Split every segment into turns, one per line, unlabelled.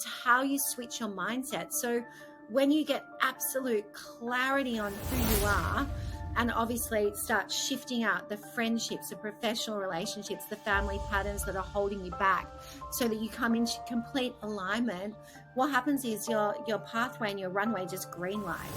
it's how you switch your mindset. So when you get absolute clarity on who you are, and obviously start shifting out the friendships, the professional relationships, the family patterns that are holding you back, so that you come into complete alignment, what happens is your pathway and your runway just green light.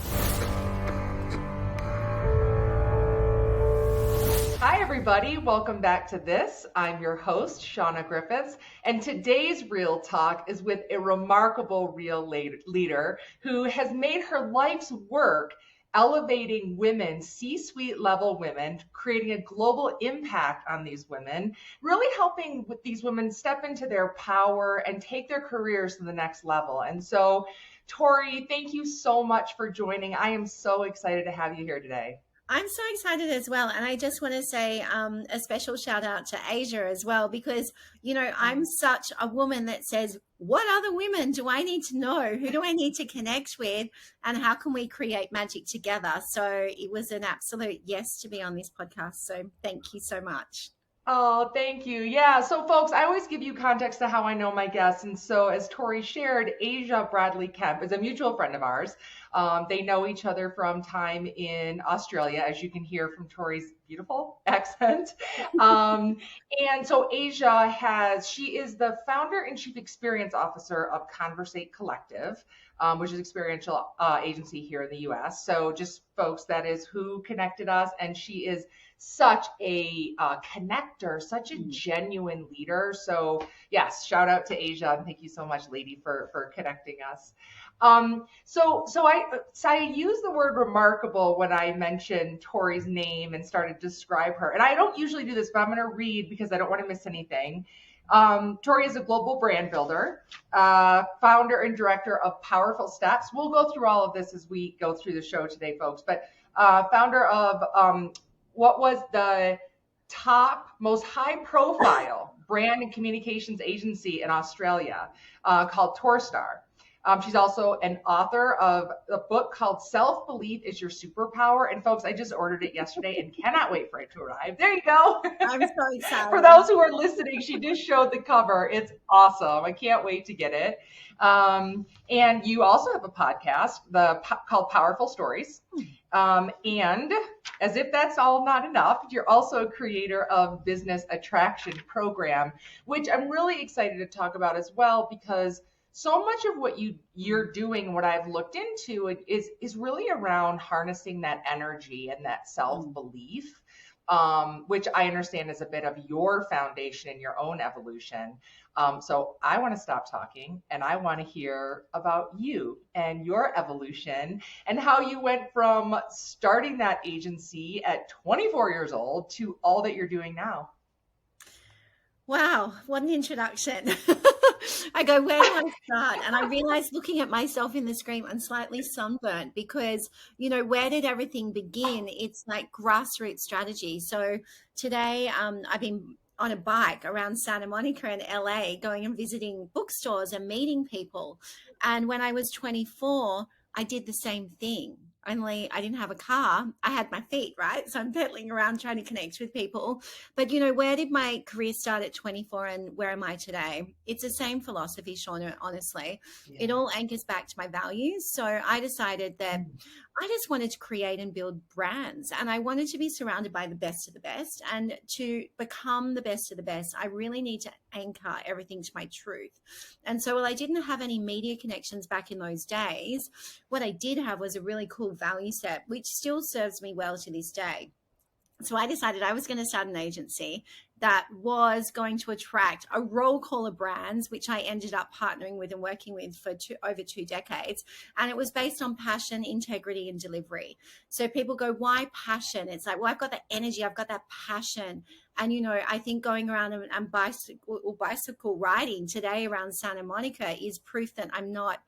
Hi, everybody. Welcome back to this. I'm your host, Shauna Griffiths, and today's Real Talk is with a remarkable real leader who has made her life's work elevating women, C-suite level women, creating a global impact on these women, really helping with these women step into their power and take their careers to the next level. And so, Tory, thank you so much for joining. I am so excited to have you here today.
I'm so excited as well. And I just want to say a special shout out to Asia as well, because, you know, I'm such a woman that says, what other women do I need to know? Who do I need to connect with? And how can we create magic together? So it was an absolute yes to be on this podcast. So thank you so much.
Oh, thank you. Yeah. So folks, I always give you context to how I know my guests. And so as Tory shared, Asia Bradley Kemp is a mutual friend of ours. They know each other from time in Australia, as you can hear from Tory's beautiful accent. And so Asia she is the founder and chief experience officer of Conversate Collective, which is an experiential agency here in the US. So just folks, that is who connected us. And she is such a connector, such a genuine leader. So yes, shout out to Asia, and thank you so much, lady, for connecting us. So I use the word remarkable when I mention Tory's name and started to describe her. And I don't usually do this, but I'm going to read because I don't want to miss anything. Tory is a global brand builder, founder and director of Powerful Steps. We'll go through all of this as we go through the show today, folks. But founder of what was the top, most high-profile brand and communications agency in Australia called Torstar. She's also an author of a book called Self-Belief is Your Superpower. And folks, I just ordered it yesterday and cannot wait for it to arrive. There you go.
I'm so excited.
For those who are listening, she just showed the cover. It's awesome. I can't wait to get it. And you also have a podcast called Powerful Stories. And as if that's all not enough, you're also a creator of Business Attraction Program, which I'm really excited to talk about as well, because so much of what you're doing, what I've looked into, is really around harnessing that energy and that self-belief, which I understand is a bit of your foundation in your own evolution. So I want to stop talking and I want to hear about you and your evolution and how you went from starting that agency at 24 years old to all that you're doing now.
Wow, what an introduction. I go, where do I start? And I realized looking at myself in the screen, I'm slightly sunburnt because, you know, where did everything begin? It's like grassroots strategy. So today I've been on a bike around Santa Monica and LA, going and visiting bookstores and meeting people. And when I was 24, I did the same thing. Only I didn't have a car. I had my feet, right? So I'm pedaling around trying to connect with people. But, you know, where did my career start at 24 and where am I today? It's the same philosophy, Shauna, honestly. Yeah. It all anchors back to my values. So I decided that I just wanted to create and build brands, and I wanted to be surrounded by the best of the best. And to become the best of the best, I really need to anchor everything to my truth. And so while I didn't have any media connections back in those days, what I did have was a really cool value set, which still serves me well to this day. So I decided I was going to start an agency that was going to attract a roll call of brands, which I ended up partnering with and working with for over 2 decades. And it was based on passion, integrity, and delivery. So people go, why passion? It's like, well, I've got that energy. I've got that passion. And, you know, I think going around and bicycle riding today around Santa Monica is proof that I'm not,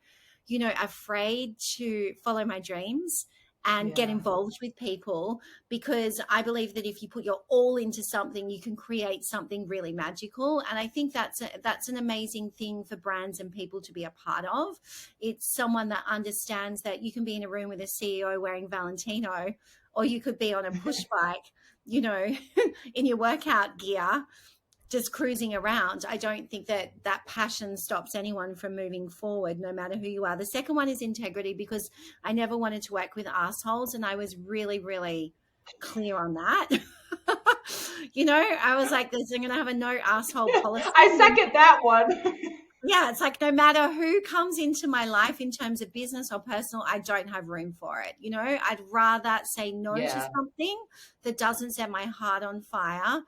you know, afraid to follow my dreams and get involved with people, because I believe that if you put your all into something, you can create something really magical. And I think that's an amazing thing for brands and people to be a part of. It's someone that understands that you can be in a room with a CEO wearing Valentino, or you could be on a push bike, you know, in your workout gear, just cruising around. I don't think that that passion stops anyone from moving forward, no matter who you are. The second one is integrity, because I never wanted to work with assholes, and I was really, really clear on that. I was like, I'm going to have a no asshole policy.
I second that one.
Yeah, it's like no matter who comes into my life in terms of business or personal, I don't have room for it. I'd rather say no to something that doesn't set my heart on fire,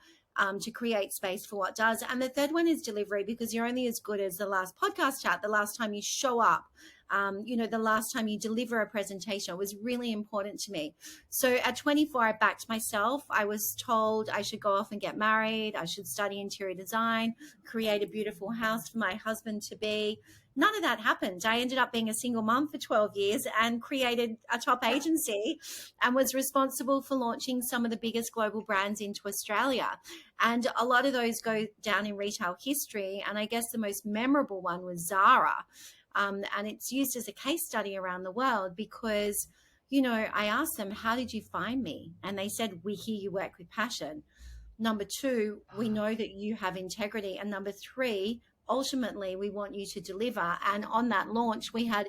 to create space for what does. And the third one is delivery, because you're only as good as the last podcast chat, the last time you show up, the last time you deliver a presentation. It was really important to me. So at 24, I backed myself. I was told I should go off and get married. I should study interior design, create a beautiful house for my husband to be. None of that happened. I ended up being a single mom for 12 years and created a top agency and was responsible for launching some of the biggest global brands into Australia. And a lot of those go down in retail history. And I guess the most memorable one was Zara. And it's used as a case study around the world because, I asked them, how did you find me? And they said, we hear you work with passion. Number two, we know that you have integrity. And number three, ultimately, we want you to deliver. And on that launch, we had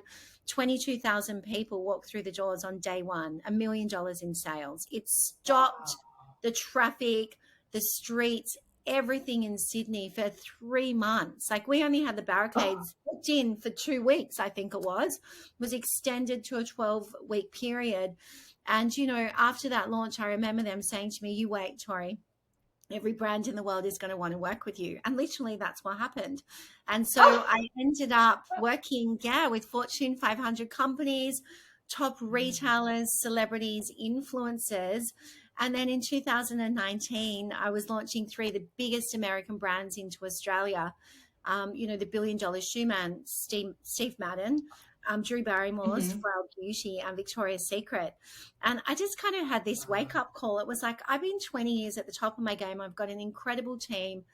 22,000 people walk through the doors on day one, $1 million in sales. It stopped the traffic, the streets, everything in Sydney for 3 months. Like, we only had the barricades booked in for 2 weeks, I think it was extended to a 12-week period. And, after that launch, I remember them saying to me, you wait, Tory, every brand in the world is going to want to work with you. And literally that's what happened. And so I ended up working, with Fortune 500 companies, top retailers, celebrities, influencers. And then in 2019, I was launching 3 of the biggest American brands into Australia. The $1 billion shoe man, Steve Madden, Drew Barrymore's Frail Beauty, and Victoria's Secret. And I just kind of had this wake-up call. It was like, I've been 20 years at the top of my game. I've got an incredible team.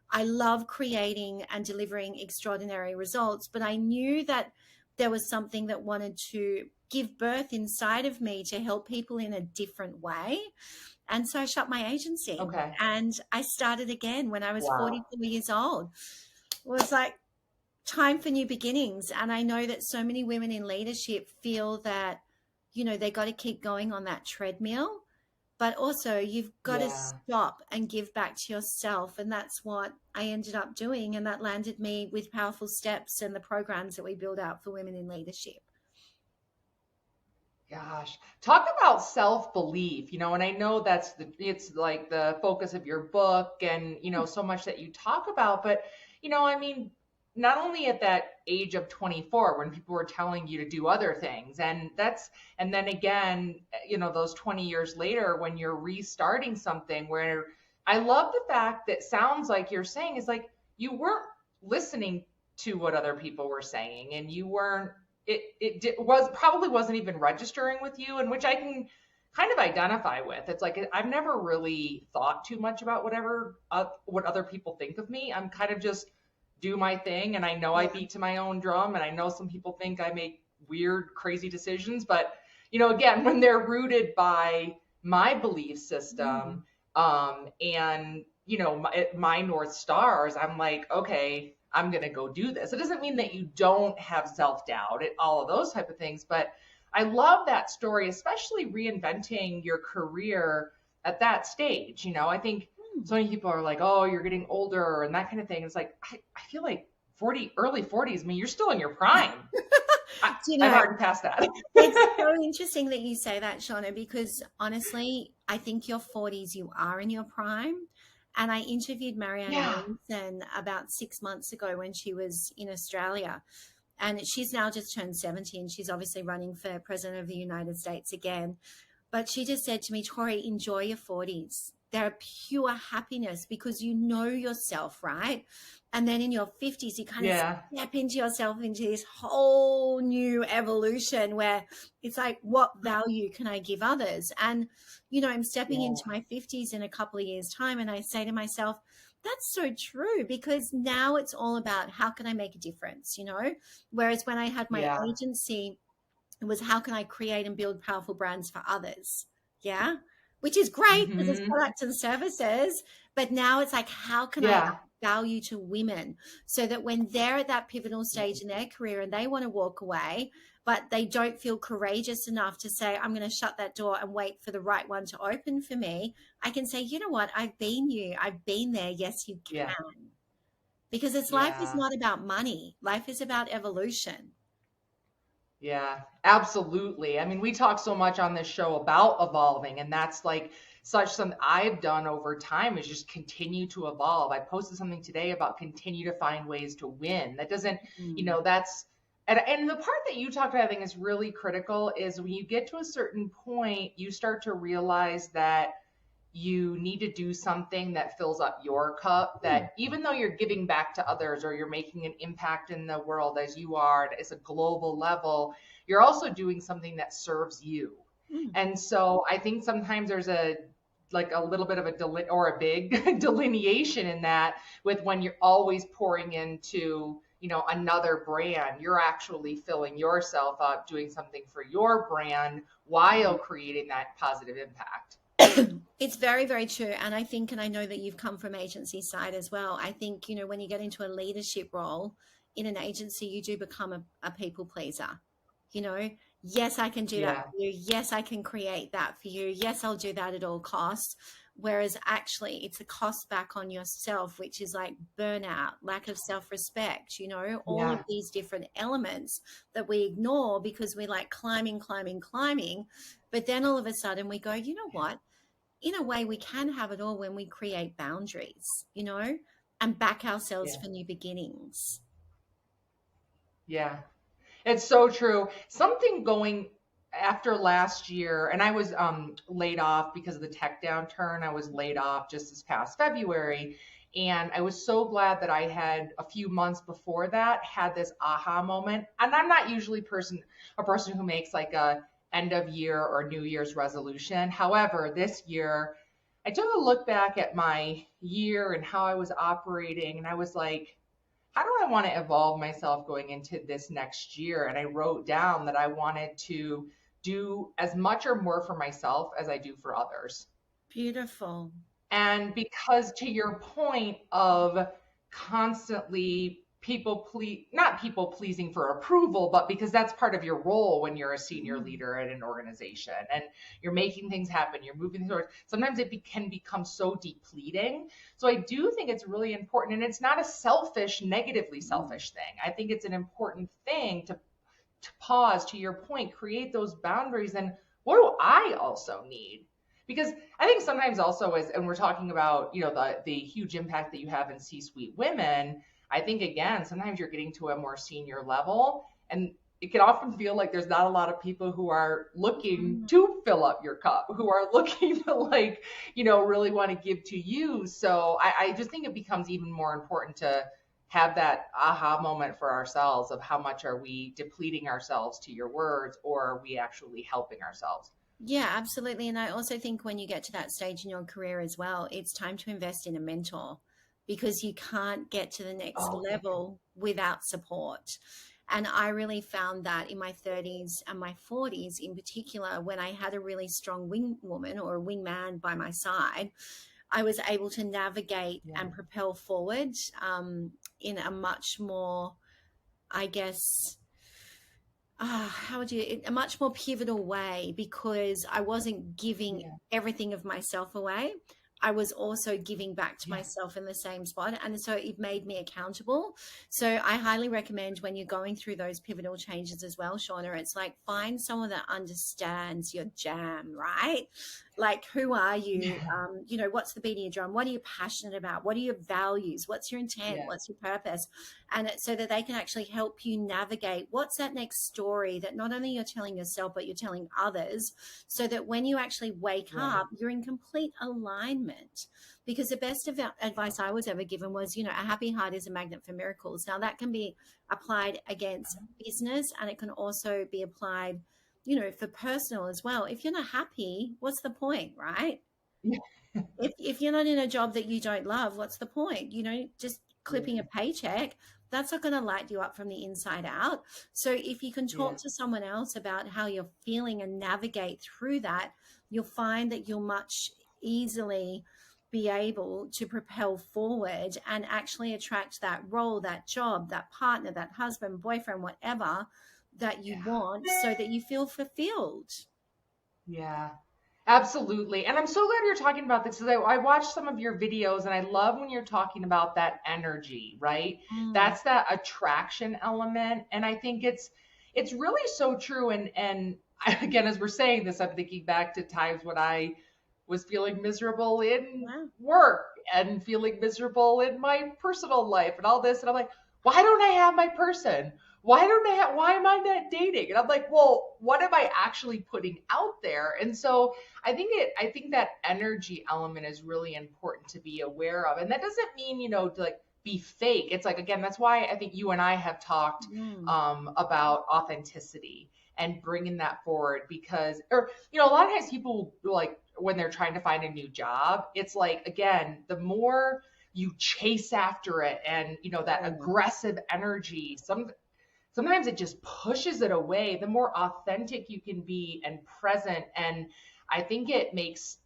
I love creating and delivering extraordinary results, but I knew that there was something that wanted to give birth inside of me to help people in a different way. And so I shut my agency.
Okay.
And I started again when I was 44 years old. It was like, time for new beginnings. And I know that so many women in leadership feel that, they got to keep going on that treadmill, but also you've got to stop and give back to yourself. And that's what I ended up doing. And that landed me with Powerful Steps and the programs that we build out for women in leadership.
Gosh, talk about self-belief, and I know it's like the focus of your book and, so much that you talk about, but, not only at that age of 24 when people were telling you to do other things, and then again, those 20 years later when you're restarting something, where I love the fact that sounds like you're saying is like you weren't listening to what other people were saying, and you weren't probably wasn't even registering with you, and which I can kind of identify with. It's like I've never really thought too much about what other people think of me. I'm kind of just do my thing, and I know I beat to my own drum, and I know some people think I make weird, crazy decisions, but again, when they're rooted by my belief system, and my North Stars, I'm like, okay, I'm going to go do this. It doesn't mean that you don't have self-doubt, all of those type of things, but I love that story, especially reinventing your career at that stage. I think so many people are like, oh, you're getting older and that kind of thing. It's like, I feel like early 40s, I mean, you're still in your prime. I've already passed that.
It's so interesting that you say that, Shauna, because honestly, I think your 40s, you are in your prime. And I interviewed Marianne Williamson about 6 months ago when she was in Australia. And she's now just turned 70, and she's obviously running for president of the United States again. But she just said to me, Tory, enjoy your 40s. They're pure happiness because you know yourself, right? And then in your 50s, you kind of step into yourself into this whole new evolution where it's like, what value can I give others? And, I'm stepping into my 50s in a couple of years' time, and I say to myself, that's so true, because now it's all about how can I make a difference, Whereas when I had my agency, it was how can I create and build powerful brands for others? Yeah. which is great because it's
Hmm.
products and services. But now it's like, how can I add
Yeah.
value to women so that when they're at that pivotal stage in their career and they want to walk away, but they don't feel courageous enough to say, I'm going to shut that door and wait for the right one to open for me, I can say, you know what? I've been you. I've been there. Yes, you
Yeah.
can. Because it's life is
Yeah.
not about money. Life is about evolution.
Yeah, absolutely. I mean, we talk so much on this show about evolving, and that's like such something I've done over time is just continue to evolve. I posted something today about continue to find ways to win. That doesn't,
Mm.
that's and the part that you talked about, I think is really critical is when you get to a certain point, you start to realize that you need to do something that fills up your cup,
Mm.
that even though you're giving back to others or you're making an impact in the world as you are at a global level, you're also doing something that serves you.
Mm.
And so I think sometimes there's a little bit of or a big delineation in that, with when you're always pouring into another brand, you're actually filling yourself up doing something for your brand while creating that positive impact.
It's very, very true. And I think, and I know that you've come from agency side as well. I think, when you get into a leadership role in an agency, you do become a people pleaser. You know, yes, I can do that
Yeah.
for you. Yes, I can create that for you. Yes, I'll do that at all costs. Whereas actually, it's a cost back on yourself, which is like burnout, lack of self respect, all of
Yeah.
these different elements that we ignore because we're like climbing, climbing, climbing. But then all of a sudden we go, you know what? In a way, we can have it all when we create boundaries, and back ourselves
Yeah.
for new beginnings.
Yeah. It's so true. Something going after last year, and I was laid off because of the tech downturn. I was laid off just this past February. And I was so glad that I had a few months before that had this aha moment. And I'm not usually a person who makes like a end of year or New Year's resolution. However, this year I took a look back at my year and how I was operating, and I was like, how do I want to evolve myself going into this next year? And I wrote down that I wanted to do as much or more for myself as I do for others.
Beautiful.
And because to your point of constantly not people pleasing for approval, but because that's part of your role when you're a senior
Mm.
leader at an organization and you're making things happen, you're moving forward. Sometimes can become so depleting. So I do think it's really important, and it's not a negatively
Mm.
selfish thing. I think it's an important thing to pause, to your point, create those boundaries. And what do I also need? Because I think sometimes also and we're talking about, the huge impact that you have in C-suite women, I think again, sometimes you're getting to a more senior level, and it can often feel like there's not a lot of people who are looking
Mm.
to fill up your cup, who are looking to really want to give to you. So I just think it becomes even more important to have that aha moment for ourselves of how much are we depleting ourselves, to your words, or are we actually helping ourselves?
Yeah, absolutely. And I also think when you get to that stage in your career as well, it's time to invest in a mentor because you can't get to the next
Oh, yeah.
level without support. And I really found that in my 30s and my 40s in particular, when I had a really strong wing woman or a wingman by my side, I was able to navigate
Yeah.
and propel forward in a much more, I guess, how would you, a much more pivotal way because I wasn't giving
Yeah.
everything of myself away. I was also giving back to
Yeah.
myself in the same spot. And so it made me accountable. So I highly recommend when you're going through those pivotal changes as well, Shauna, it's like find someone that understands your jam, right? Like, who are you?
Yeah.
What's the beat of your drum? What are you passionate about? What are your values? What's your intent?
Yeah.
What's your purpose? And so that they can actually help you navigate what's that next story that not only you're telling yourself, but you're telling others, so that when you actually wake
Right.
up, you're in complete alignment. Because the best advice I was ever given was, a happy heart is a magnet for miracles. Now, that can be applied against business and it can also be applied, for personal as well. If you're not happy, what's the point, right?
Yeah.
If you're not in a job that you don't love, what's the point? Just clipping
Yeah.
a paycheck. that's not going to light you up from the inside out. So if you can
Yeah.
talk to someone else about how you're feeling and navigate through that, you'll find that you'll much easily be able to propel forward and actually attract that role, that job, that partner, that husband, boyfriend, whatever that you
Yeah.
want, so that you feel fulfilled.
Yeah, absolutely. And I'm so glad you're talking about this because I watched some of your videos and I love when you're talking about that energy, right?
Mm,
That's that attraction element. And I think it's really so true. And again, as we're saying this, I'm thinking back to times when I was feeling miserable in
wow.
work and feeling miserable in my personal life and all this. And I'm like, why don't I have my person? Why am I not dating? And I'm like, well, what am I actually putting out there? And so I think that energy element is really important to be aware of. And that doesn't mean, to like be fake. It's like, again, that's why I think you and I have talked
Mm,
about authenticity and bringing that forward because, or, a lot of times people like when they're trying to find a new job, it's like, again, the more you chase after it and, that
mm,
aggressive energy, sometimes it just pushes it away. The more authentic you can be and present, and I think it makes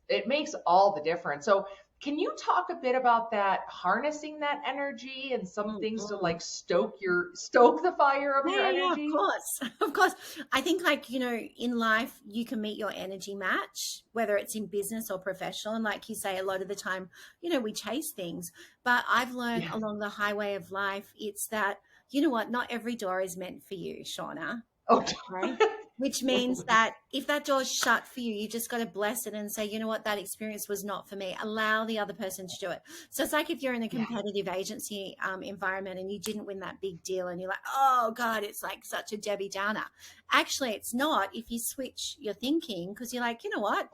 all the difference. So can you talk a bit about that, harnessing that energy and some
mm,
things to
mm.
like stoke the fire of your
Yeah, of
energy?
course. Of course. I think, like, in life, you can meet your energy match, whether it's in business or professional. And like you say, a lot of the time, we chase things. But I've learned
Yeah.
along the highway of life, it's that, you know what, not every door is meant for you, Shauna.
Oh,
Right? Which means
totally.
that if that door's shut for you, you just got to bless it and say, you know what, that experience was not for me. Allow the other person to do it. So it's like if you're in a
Yeah.
competitive agency environment and you didn't win that big deal and you're like, oh God, it's like such a Debbie Downer. Actually, it's not if you switch your thinking, because you're like, you know what,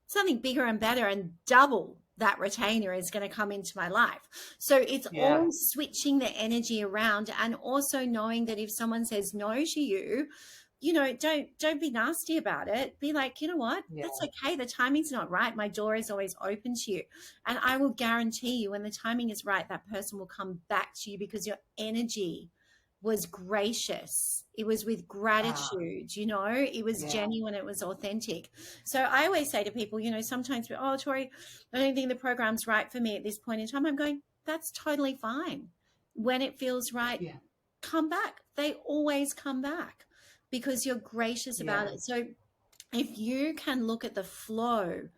something bigger and better and double that retainer is going to come into my life. So it's
Yeah.
all switching the energy around, and also knowing that if someone says no to you, don't be nasty about it. Be like, you know what,
Yeah.
that's okay, the timing's not right, my door is always open to you. And I will guarantee you, when the timing is right, that person will come back to you, because your energy was gracious, it was with
Ah,
gratitude, it was
yeah.
genuine, it was authentic. So I always say to people, sometimes, oh, Tori, I don't think the program's right for me at this point in time. I'm going, that's totally fine. When it feels right,
Yeah.
come back. They always come back, because you're gracious about
Yeah.
it. So if you can look at the flow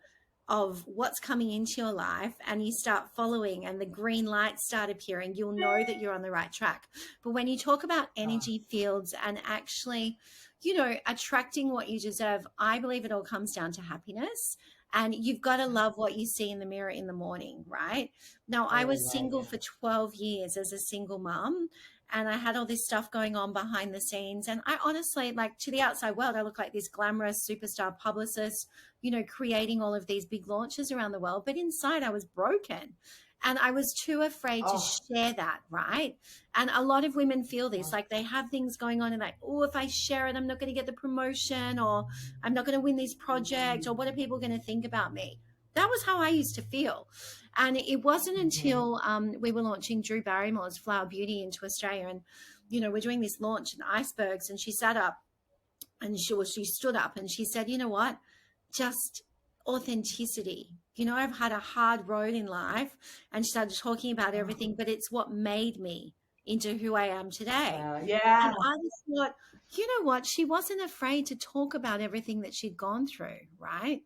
of what's coming into your life and you start following and the green lights start appearing, you'll know that you're on the right track. But when you talk about
Ah,
energy fields and actually, attracting what you deserve, I believe it all comes down to happiness. And you've got to love what you see in the mirror in the morning, right? Now, I
totally
was
right.
single
Yeah.
for 12 years as a single mom, and I had all this stuff going on behind the scenes. And I honestly, like, to the outside world, I look like this glamorous superstar publicist, creating all of these big launches around the world. But inside, I was broken. And I was too afraid to
Oh,
share that, right? And a lot of women feel this,
wow.
like they have things going on and like, oh, if I share it, I'm not going to get the promotion, or I'm not going to win this project, or what are people going to think about me? That was how I used to feel. And it wasn't
Mhm.
until we were launching Drew Barrymore's Flower Beauty into Australia. And, we're doing this launch in icebergs. And she sat up and she stood up and she said, you know what? Just authenticity. I've had a hard road in life, and she started talking about
Oh,
everything, but it's what made me into who I am today.
yeah.
And I just thought, you know what? She wasn't afraid to talk about everything that she'd gone through, right?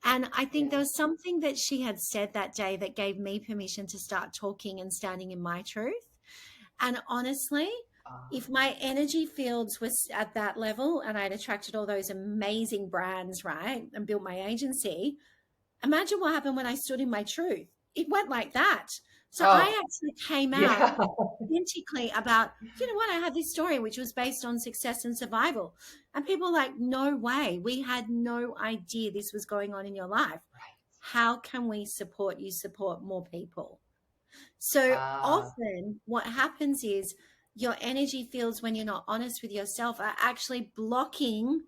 And I think there
Yeah.
was something that she had said that day that gave me permission to start talking and standing in my truth. And honestly,
Ah,
if my energy fields was at that level and I'd attracted all those amazing brands, right, and built my agency, imagine what happened when I stood in my truth. It went like that. So
oh,
I actually came out
yeah.
authentically about, you know what, I had this story which was based on success and survival. And people were like, no way. We had no idea this was going on in your life. How can we support you, support more people? So
Ah,
often what happens is your energy fields, when you're not honest with yourself, are actually blocking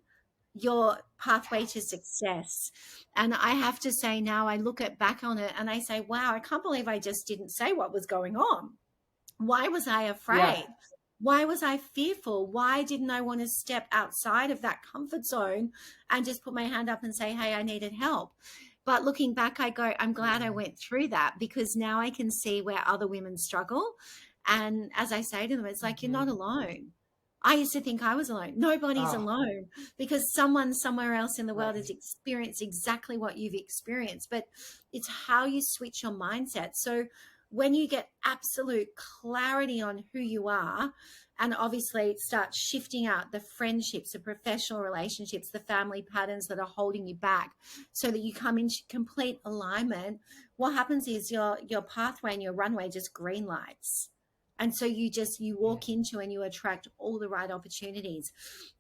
your pathway to
yes.
success. And I have to say, now I look at back on it and I say, wow, I can't believe I just didn't say what was going on. Why was I
Yeah.
afraid? Why was I fearful? Why didn't I want to step outside of that comfort zone and just put my hand up and say, hey, I needed help? But looking back, I go, I'm glad I went through that, because now I can see where other women struggle. And as I say to them, it's like, you're not alone. I used to think I was alone. Nobody's
Oh,
alone, because someone somewhere else in the world has
right.
experienced exactly what you've experienced. But it's how you switch your mindset. So when you get absolute clarity on who you are, and obviously start shifting out the friendships, the professional relationships, the family patterns that are holding you back, so that you come into complete alignment, what happens is your pathway and your runway just green lights. And so you
Yeah.
walk into and you attract all the right opportunities.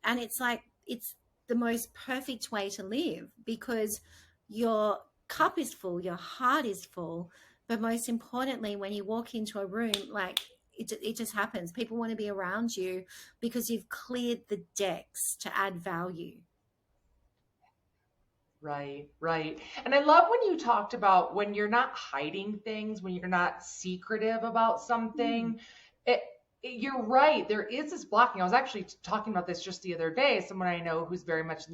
And it's like, it's the most perfect way to live, because your cup is full, your heart is full. But most importantly, when you walk into a room, like, it just happens. People want to be around you because you've cleared the decks to add value.
Right, right. And I love when you talked about when you're not hiding things, when you're not secretive about
Mm.
something. It, you're right. There is this blocking. I was actually talking about this just the other day. Someone I know who's very much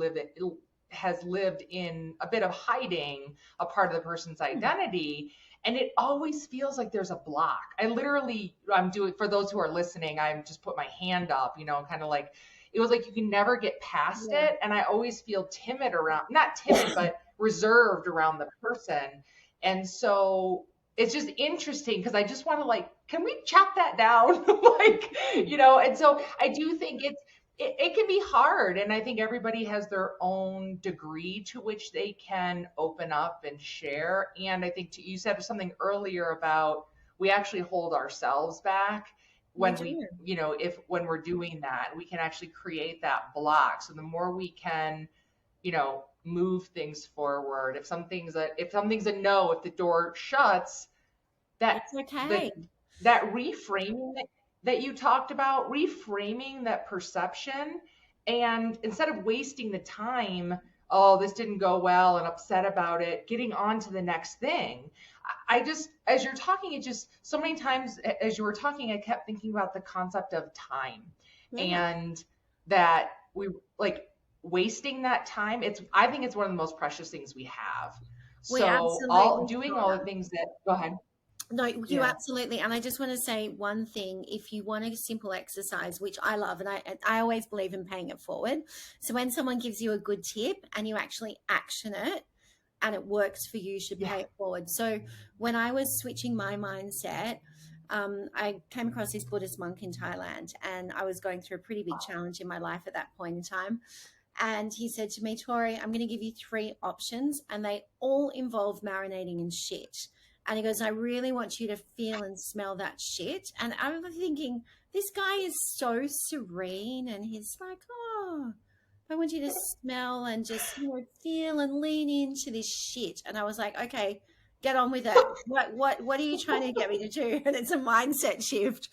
has lived in a bit of hiding a part of the person's
Mm.
identity. And it always feels like there's a block. I'm doing, for those who are listening, I'm just put my hand up, kind of like, it was like you can never get past
Yeah.
it. And I always feel timid around, not timid, but reserved around the person. And so it's just interesting because I just want to like, can we chop that down? Like, and so I do think it can be hard. And I think everybody has their own degree to which they can open up and share. And I think you said something earlier about we actually hold ourselves back
We
when
do.
if when we're doing that, we can actually create that block. So the more we can, move things forward, if something's a no, if the door shuts, that
It's okay.
the that reframing that you talked about, reframing that perception, and instead of wasting the time, oh, this didn't go well, and upset about it, getting on to the next thing. I just, as you're talking, it just so many times as you were talking, I kept thinking about the concept of time,
Yeah.
and that we like wasting that time. I think it's one of the most precious things we have.
We
So all
absolutely,
doing all the
Shauna.
things that, go ahead.
No, you
Yeah.
absolutely. And I just want to say one thing. If you want a simple exercise, which I love, and I always believe in paying it forward. So when someone gives you a good tip and you actually action it and it works for you, you should
Yeah.
pay it forward. So when I was switching my mindset, I came across this Buddhist monk in Thailand, and I was going through a pretty big challenge in my life at that point in time. And he said to me, Tori, I'm going to give you three options, and they all involve marinating in shit. And he goes, I really want you to feel and smell that shit. And I was thinking, this guy is so serene. And he's like, oh, I want you to smell and just, feel and lean into this shit. And I was like, okay, get on with it. What are you trying to get me to do? And it's a mindset shift.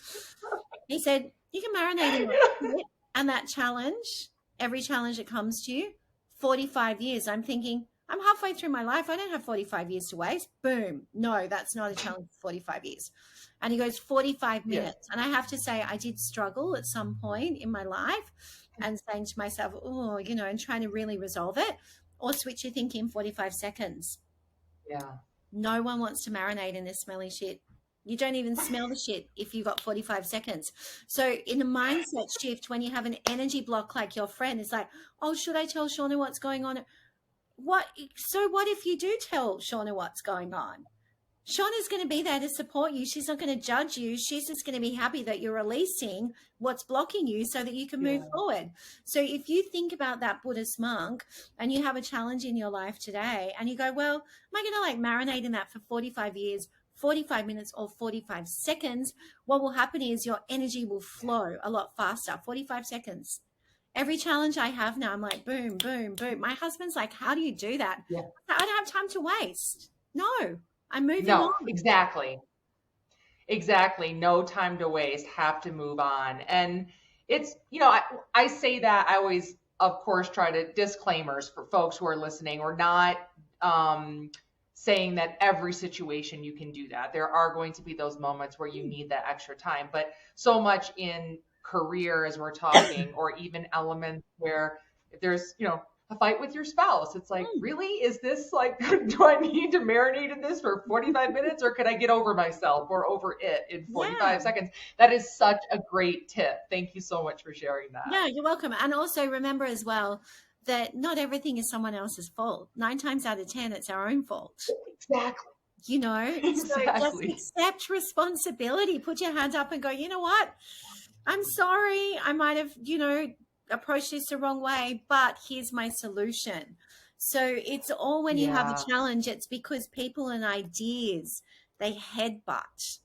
He said, you can marinate in that shit and that challenge, every challenge that comes to you, 45 years. I'm thinking, I'm halfway through my life. I don't have 45 years to waste. Boom. No, that's not a challenge for 45 years. And he goes, 45
Yes.
minutes. And I have to say, I did struggle at some point in my life and saying to myself, oh, and trying to really resolve it, or switch your thinking 45 seconds.
Yeah.
No one wants to marinate in this smelly shit. You don't even smell the shit if you've got 45 seconds. So in a mindset shift, when you have an energy block like your friend, it's like, oh, should I tell Shauna what's going on? What? So what if you do tell Shauna what's going on? Shauna's going to be there to support you. She's not going to judge you. She's just going to be happy that you're releasing what's blocking you so that you can move
Yeah.
forward. So if you think about that Buddhist monk and you have a challenge in your life today and you go, well, am I going to like marinate in that for 45 years, 45 minutes or 45 seconds? What will happen is your energy will flow a lot faster. 45 seconds. Every challenge I have now, I'm like, boom, boom, boom. My husband's like, how do you do that?
Yeah.
I don't have time to waste. No, I'm moving
No,
on.
exactly. Exactly. No time to waste. Have to move on. And it's, I say that I always, of course, try to disclaimers for folks who are listening. We're not saying that every situation you can do that. There are going to be those moments where you need that extra time, but so much in career as we're talking, or even elements where if there's, a fight with your spouse, it's like, really, is this like, do I need to marinate in this for 45 minutes, or could I get over myself or over it in 45 seconds? That is such a great tip. Thank you so much for sharing that.
Yeah, you're welcome. And also remember as well that not everything is someone else's fault. 9 times out of 10, it's our own fault.
Exactly.
So just accept responsibility. Put your hands up and go, you know what? I'm sorry. I might have, approached this the wrong way, but here's my solution. So it's all when you have a challenge, it's because people and ideas, they headbutt.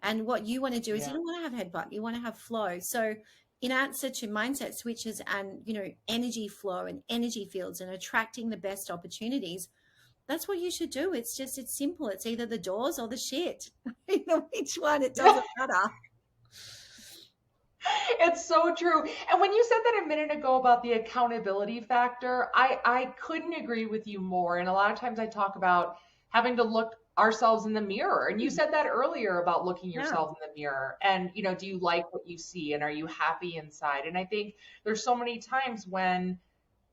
And what you want to do is you don't want to have headbutt, you want to have flow. So in answer to mindset switches and, energy flow and energy fields and attracting the best opportunities, that's what you should do. It's simple. It's either the doors or the shit. Which one, it doesn't matter.
It's so true. And when you said that a minute ago about the accountability factor, I couldn't agree with you more. And a lot of times I talk about having to look ourselves in the mirror. And you said that earlier about looking yourself in the mirror. And, do you like what you see? And are you happy inside? And I think there's so many times when,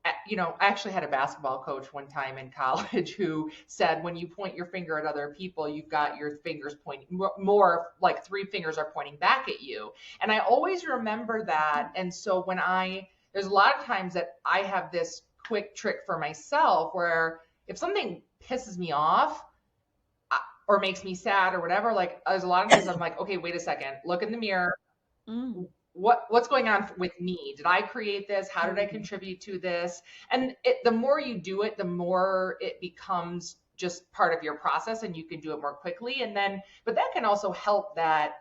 I actually had a basketball coach one time in college who said, when you point your finger at other people, you've got your fingers pointing more, like 3 fingers are pointing back at you. And I always remember that. And so there's a lot of times that I have this quick trick for myself where if something pisses me off or makes me sad or whatever, like there's a lot of times I'm like, okay, wait a second, look in the mirror. What's going on with me? Did I create this? How did I contribute to this? And the more you do it, the more it becomes just part of your process and you can do it more quickly. But that can also help that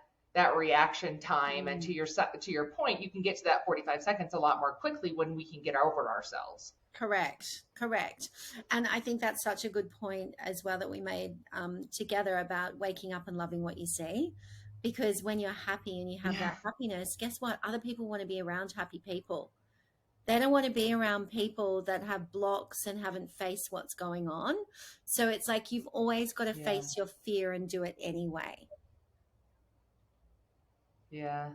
reaction time. And to your point, you can get to that 45 seconds a lot more quickly when we can get over ourselves.
Correct. And I think that's such a good point as well that we made together about waking up and loving what you see. Because when you're happy and you have that happiness, guess what? Other people want to be around happy people. They don't want to be around people that have blocks and haven't faced what's going on. So it's like you've always got to face your fear and do it anyway.
Yeah,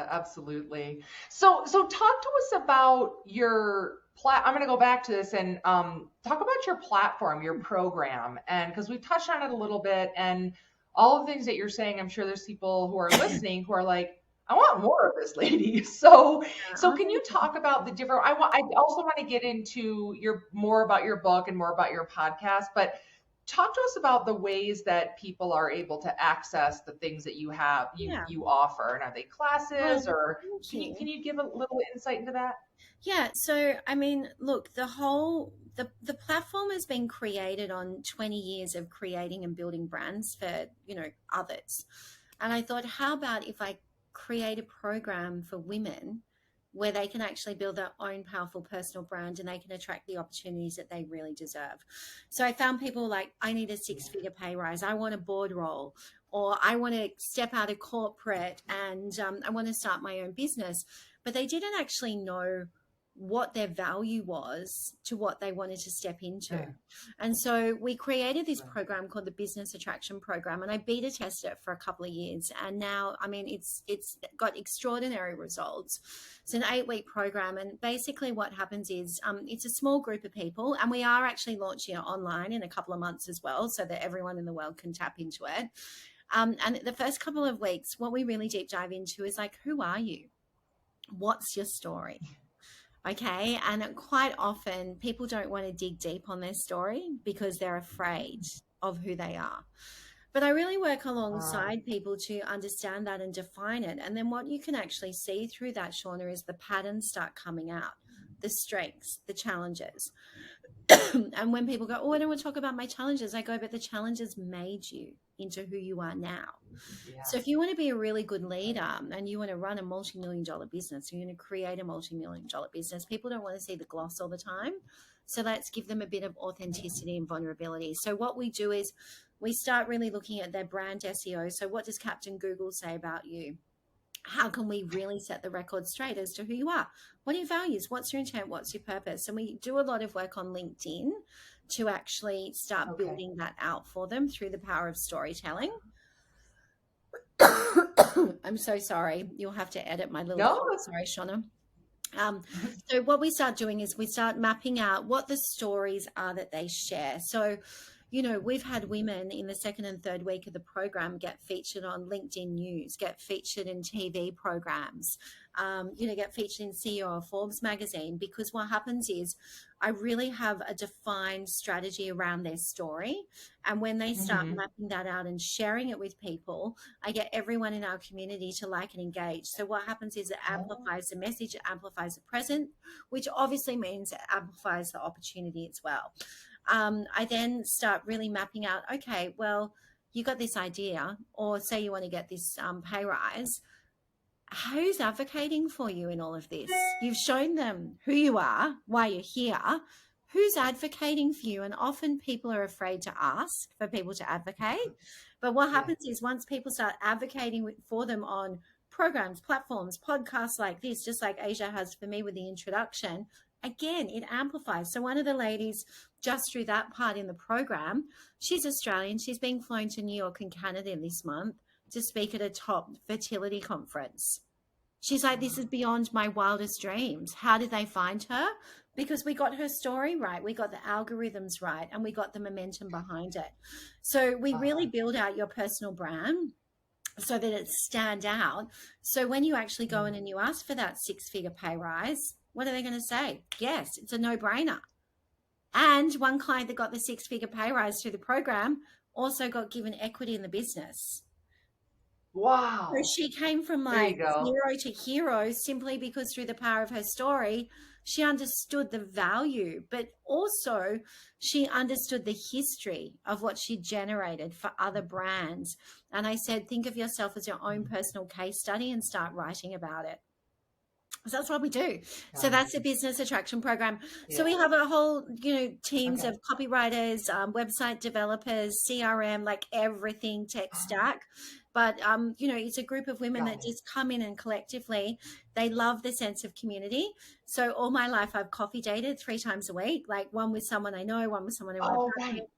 absolutely. So talk to us about your I'm going to go back to this and talk about your platform, your program, and because we've touched on it a little bit, and all the things that you're saying, I'm sure there's people who are listening who are like, I want more of this lady. So can you talk about the different, I also want to get into more about your book and more about your podcast, but talk to us about the ways that people are able to access the things that you have, you offer. And are they classes or can you give a little insight into that?
Yeah. So, I mean, look, the platform has been created on 20 years of creating and building brands for, others. And I thought, how about if I create a program for women where they can actually build their own powerful personal brand and they can attract the opportunities that they really deserve. So I found people like, I need a 6-figure pay rise. I want a board role, or I want to step out of corporate and I want to start my own business. But they didn't actually know what their value was to what they wanted to step into. And so we created this program called the Business Attraction Program, and I beta tested it for a couple of years. And now, I mean, it's got extraordinary results. It's an 8-week program. And basically what happens is it's a small group of people, and we are actually launching it online in a couple of months as well, so that everyone in the world can tap into it. And the first couple of weeks, what we really deep dive into is like, who are you? What's your story? Okay. And quite often people don't want to dig deep on their story because they're afraid of who they are. But I really work alongside people to understand that and define it. And then what you can actually see through that, Shauna, is the patterns start coming out, the strengths, the challenges. And when people go, oh, I don't want to talk about my challenges, I go, but the challenges made you into who you are now. So if you want to be a really good leader and you want to run a multi-million-dollar business, you're going to create a multi-million-dollar business, people don't want to see the gloss all the time. So let's give them a bit of authenticity and vulnerability. So what we do is we start really looking at their brand SEO. So what does Captain Google say about you? how can we really set the record straight as to who you are? What are your values? What's your intent? What's your purpose? And we do a lot of work on LinkedIn to actually start
Okay.
building that out for them through the power of storytelling. I'm so sorry. You'll have to edit my little
No,
cough. Sorry, Shauna. So what we start doing is we start mapping out what the stories are that they share. So, you know, we've had women in the second and third week of the program get featured on LinkedIn News, get featured in TV programs, you know, get featured in CEO of Forbes magazine, because what happens is I really have a defined strategy around their story. And when they start
hmm
mapping that out and sharing it with people, I get everyone in our community to like and engage. So what happens is it
Oh,
amplifies the message, it amplifies the present, which obviously means it amplifies the opportunity as well. I then start really mapping out, okay, well, you got this idea, or say you want to get this pay rise. Who's advocating for you in all of this? You've shown them who you are, why you're here. Who's advocating for you? And often people are afraid to ask for people to advocate. But what
yeah.
happens is once people start advocating for them on programs, platforms, podcasts like this, just like Asia has for me with the introduction, again, it amplifies. So one of the ladies, just through that part in the program, she's Australian. She's being flown to New York and Canada this month to speak at a top fertility conference. She's like, this is beyond my wildest dreams. How did they find her? Because we got her story right, we got the algorithms right, and we got the momentum behind it. So we really
Uh-huh.
build out your personal brand so that it stand out. So when you actually go in and you ask for that six-figure pay rise, what are they going to say? Yes, it's a no-brainer. And one client that got the six-figure pay rise through the program also got given equity in the business. So
Wow.
she came from
There
like
you go.
zero to hero simply because through the power of her story, she understood the value, but also she understood the history of what she generated for other brands. And I said, think of yourself as your own personal case study and start writing about it. So that's what we do. So
Got it.
that's a business attraction program. So
Yeah.
we have a whole, you know, teams
Okay.
of copywriters, website developers, CRM, like everything tech stack. But you know, it's a group of women
Got
that
it.
just come in and collectively, they love the sense of community. So all my life, I've coffee dated 3 times a week, like one with someone I know, one with someone I want to
Oh,
partner
right.
with.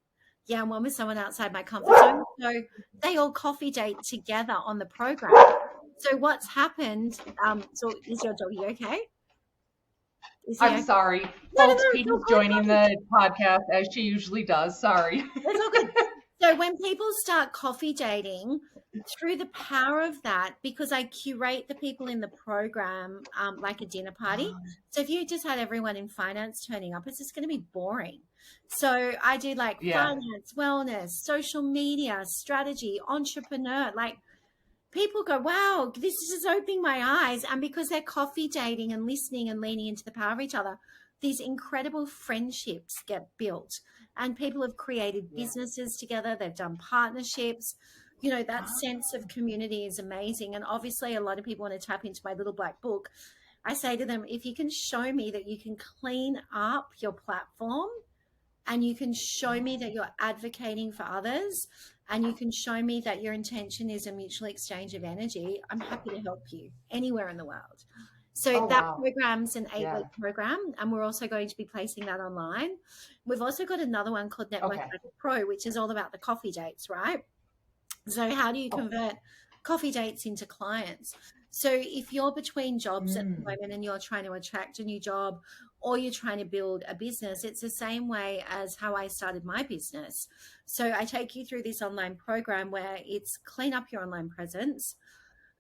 Yeah, and one with someone outside my comfort zone. So they all coffee date together on the program. So what's happened? So is your doggy okay? Is he
I'm
okay?
sorry,
No, no,
folks.
no, it's all
Katie's
good.
joining the podcast as she usually does. Sorry.
It's all good. So when people start coffee dating, through the power of that, because I curate the people in the program like a dinner party. So if you just had everyone in finance turning up, it's just going to be boring. So I do like
Yeah.
finance, wellness, social media, strategy, entrepreneur, like people go, wow, this is just opening my eyes. And because they're coffee dating and listening and leaning into the power of each other, these incredible friendships get built. And people have created
Yeah.
businesses together, they've done partnerships. You know, that sense of community is amazing. And obviously, a lot of people want to tap into my little black book. I say to them, if you can show me that you can clean up your platform, and you can show me that you're advocating for others, and you can show me that your intention is a mutual exchange of energy, I'm happy to help you anywhere in the world. So
Oh,
that
wow.
program's an 8 week
Yeah.
program, and we're also going to be placing that online. We've also got another one called Network
Okay.
Pro, which is all about the coffee dates, right? So how do you
Oh.
convert coffee dates into clients? So if you're between jobs at the
Mm.
moment and you're trying to attract a new job, or you're trying to build a business, it's the same way as how I started my business. So I take you through this online program where it's clean up your online presence,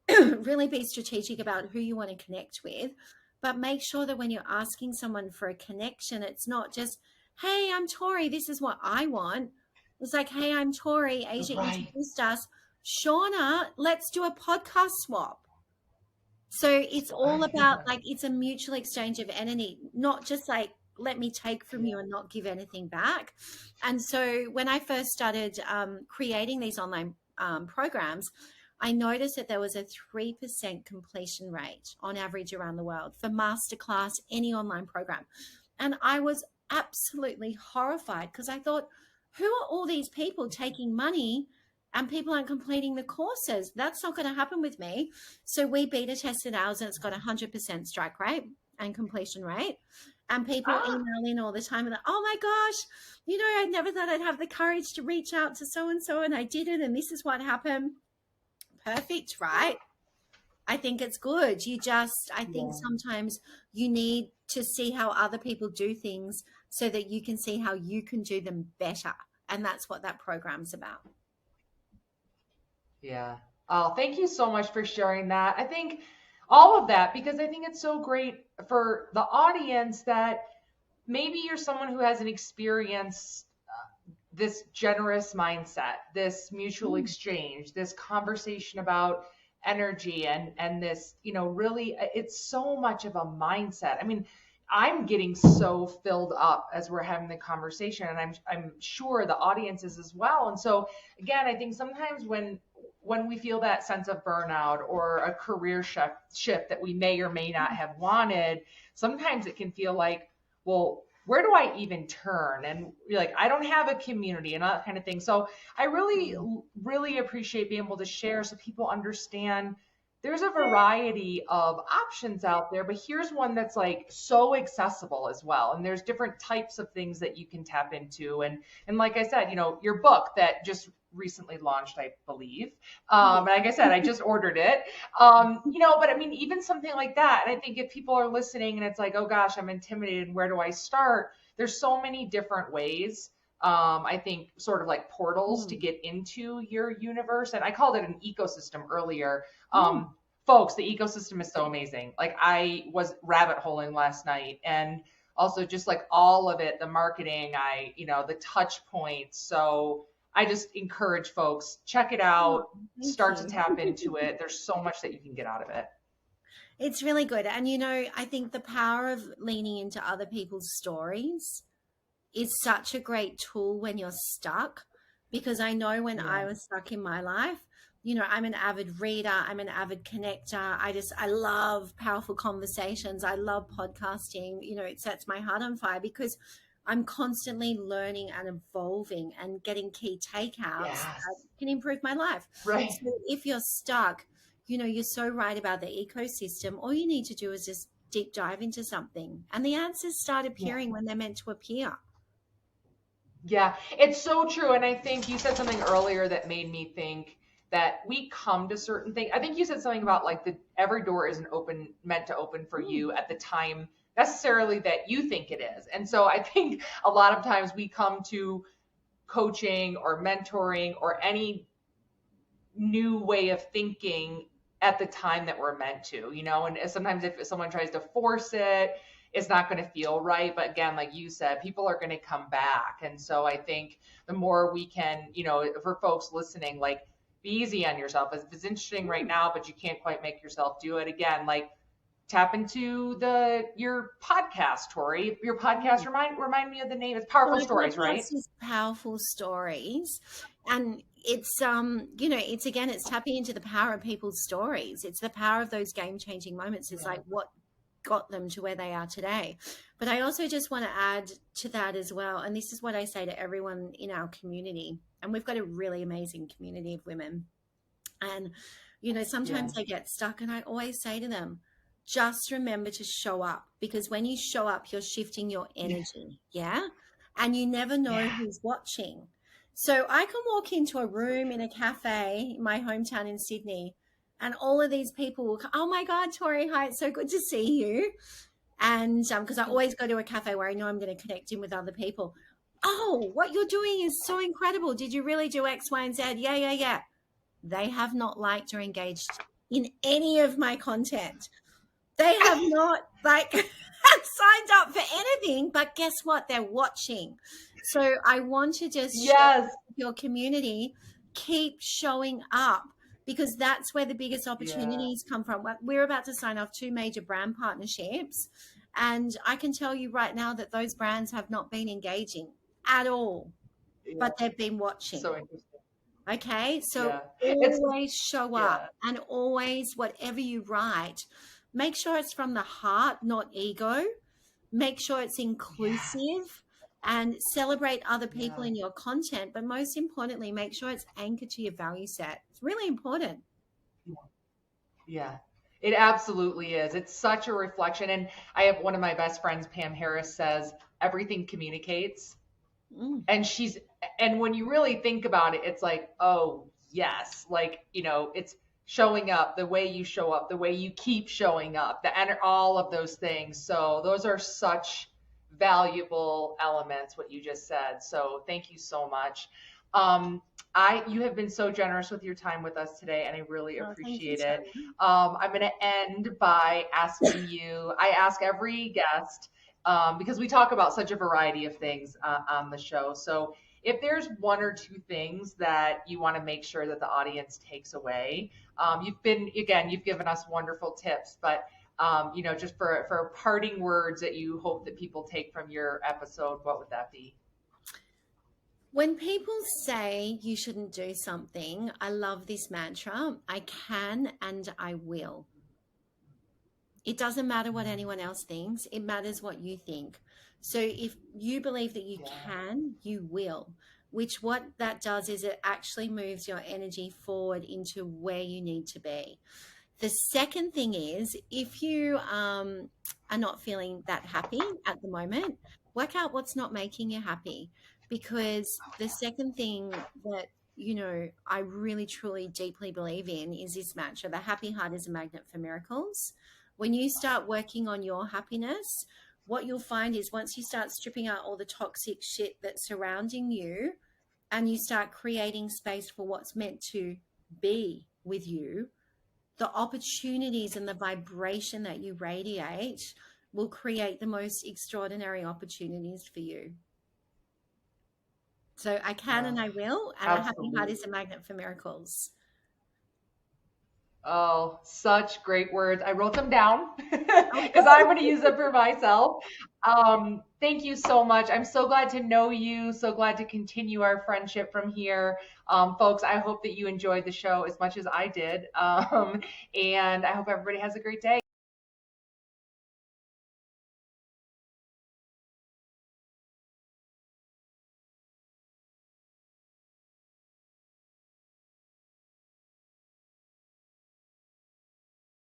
really be strategic about who you want to connect with, but make sure that when you're asking someone for a connection, it's not just, hey, I'm Tory, this is what I want. It's like, hey, I'm Tory, Asia
Right.
introduced us. Shauna, let's do a podcast swap. So it's all about
Yeah.
like, it's a mutual exchange of energy, not just like, let me take from
Yeah.
you and not give anything back. And so when I first started creating these online programs, I noticed that there was a 3% completion rate on average around the world for masterclass, any online program. And I was absolutely horrified because I thought, who are all these people taking money and people aren't completing the courses. That's not going to happen with me. So we beta tested ours and it's got 100% strike rate and completion rate. And people email in all the time and oh my gosh, you know, I never thought I'd have the courage to reach out to so-and-so and I did it and this is what happened. Perfect, right? I think it's good. I think sometimes you need to see how other people do things so that you can see how you can do them better. And that's what that program's about.
Yeah. Oh, thank you so much for sharing that. I think all of that, because I think it's so great for the audience that maybe you're someone who hasn't experienced this generous mindset, this mutual exchange, this conversation about energy and this, you know, really it's so much of a mindset. I mean, I'm getting so filled up as we're having the conversation, and I'm sure the audience is as well. And so again, I think sometimes when we feel that sense of burnout or a career shift that we may or may not have wanted, sometimes it can feel like, well, where do I even turn? And you're like, I don't have a community and all that kind of thing. So I really, really appreciate being able to share so people understand there's a variety of options out there, but here's one that's like so accessible as well. And there's different types of things that you can tap into. And like I said, you know, your book that just recently launched, I believe. Like I said, I just ordered it. You know, but I mean, even something like that. And I think if people are listening and it's like, oh gosh, I'm intimidated, where do I start? There's so many different ways. I think sort of like portals to get into your universe. And I called it an ecosystem earlier. Folks, the ecosystem is so amazing. Like I was rabbit holing last night, and also just like all of it, the marketing, you know, the touch points. So I just encourage folks, check it out, start to tap into it. There's so much that you can get out of it.
It's really good. And, you know, I think the power of leaning into other people's stories is such a great tool when you're stuck, because I know when I was stuck in my life, you know, I'm an avid reader, I'm an avid connector. I love powerful conversations. I love podcasting. You know, it sets my heart on fire because I'm constantly learning and evolving and getting key takeouts that can improve my life.
Right.
So if you're stuck, you know, you're so right about the ecosystem. All you need to do is just deep dive into something, and the answers start appearing when they're meant to appear.
Yeah, it's so true. And I think you said something earlier that made me think that we come to certain things. I think you said something about like every door isn't meant to open for you at the time necessarily that you think it is. And so I think a lot of times we come to coaching or mentoring or any new way of thinking at the time that we're meant to, you know, and sometimes if someone tries to force it, it's not going to feel right. But again, like you said, people are going to come back. And so I think the more we can, you know, for folks listening, like be easy on yourself. If it's interesting right now, but you can't quite make yourself do it again, like tap into your podcast, Tory. Your podcast, remind me of the name. It's Powerful Stories, right?
It's Powerful Stories. And it's you know, it's tapping into the power of people's stories. It's the power of those game-changing moments. It's like what got them to where they are today. But I also just want to add to that as well, and this is what I say to everyone in our community, and we've got a really amazing community of women. And you know, sometimes they get stuck, and I always say to them, just remember to show up, because when you show up, you're shifting your energy. And you never know who's watching. So I can walk into a room in a cafe in my hometown in Sydney, and all of these people will come, oh my God, Tory, hi, it's so good to see you. And because I always go to a cafe where I know I'm going to connect in with other people. Oh, what you're doing is so incredible. Did you really do X, Y, and Z? Yeah. They have not liked or engaged in any of my content. They have not signed up for anything, but guess what? They're watching. So I want to just share with your community, keep showing up, because that's where the biggest opportunities come from. We're about to sign off 2 major brand partnerships, and I can tell you right now that those brands have not been engaging at all, but they've been watching.
So interesting.
Okay, so always show up, and always, whatever you write, make sure it's from the heart, not ego. Make sure it's inclusive. and celebrate other people
Yeah.
in your content. But most importantly, make sure it's anchored to your value set. It's really important.
Yeah, it absolutely is. It's such a reflection. And I have one of my best friends, Pam Harris, says everything communicates.
Mm.
And and when you really think about it, it's like, oh, yes, like, it's showing up, the way you show up, the way you keep showing up, all of those things. So those are such valuable elements, what you just said. So thank you so much. Um, you have been so generous with your time with us today, and I really
Oh, thank you,
appreciate it.
Shauna.
I'm going to end by asking you, I ask every guest, because we talk about such a variety of things on the show. So if there's one or two things that you want to make sure that the audience takes away, you've given us wonderful tips, but just for parting words that you hope that people take from your episode, what would that be?
When people say you shouldn't do something, I love this mantra: I can and I will. It doesn't matter what anyone else thinks, it matters what you think. So if you believe that you
Yeah.
can, you will, which what that does is it actually moves your energy forward into where you need to be. The second thing is, if you are not feeling that happy at the moment, work out what's not making you happy. Because the second thing that, I really, truly, deeply believe in is this mantra: the happy heart is a magnet for miracles. When you start working on your happiness, what you'll find is once you start stripping out all the toxic shit that's surrounding you and you start creating space for what's meant to be with you, the opportunities and the vibration that you radiate will create the most extraordinary opportunities for you. So I can and I will, and a happy heart
Absolutely.
is a magnet for miracles.
Oh, such great words. I wrote them down
Oh,
because I'm going to use them for myself. Thank you so much. I'm so glad to know you. So glad to continue our friendship from here. Folks, I hope that you enjoyed the show as much as I did. And I hope everybody has a great day.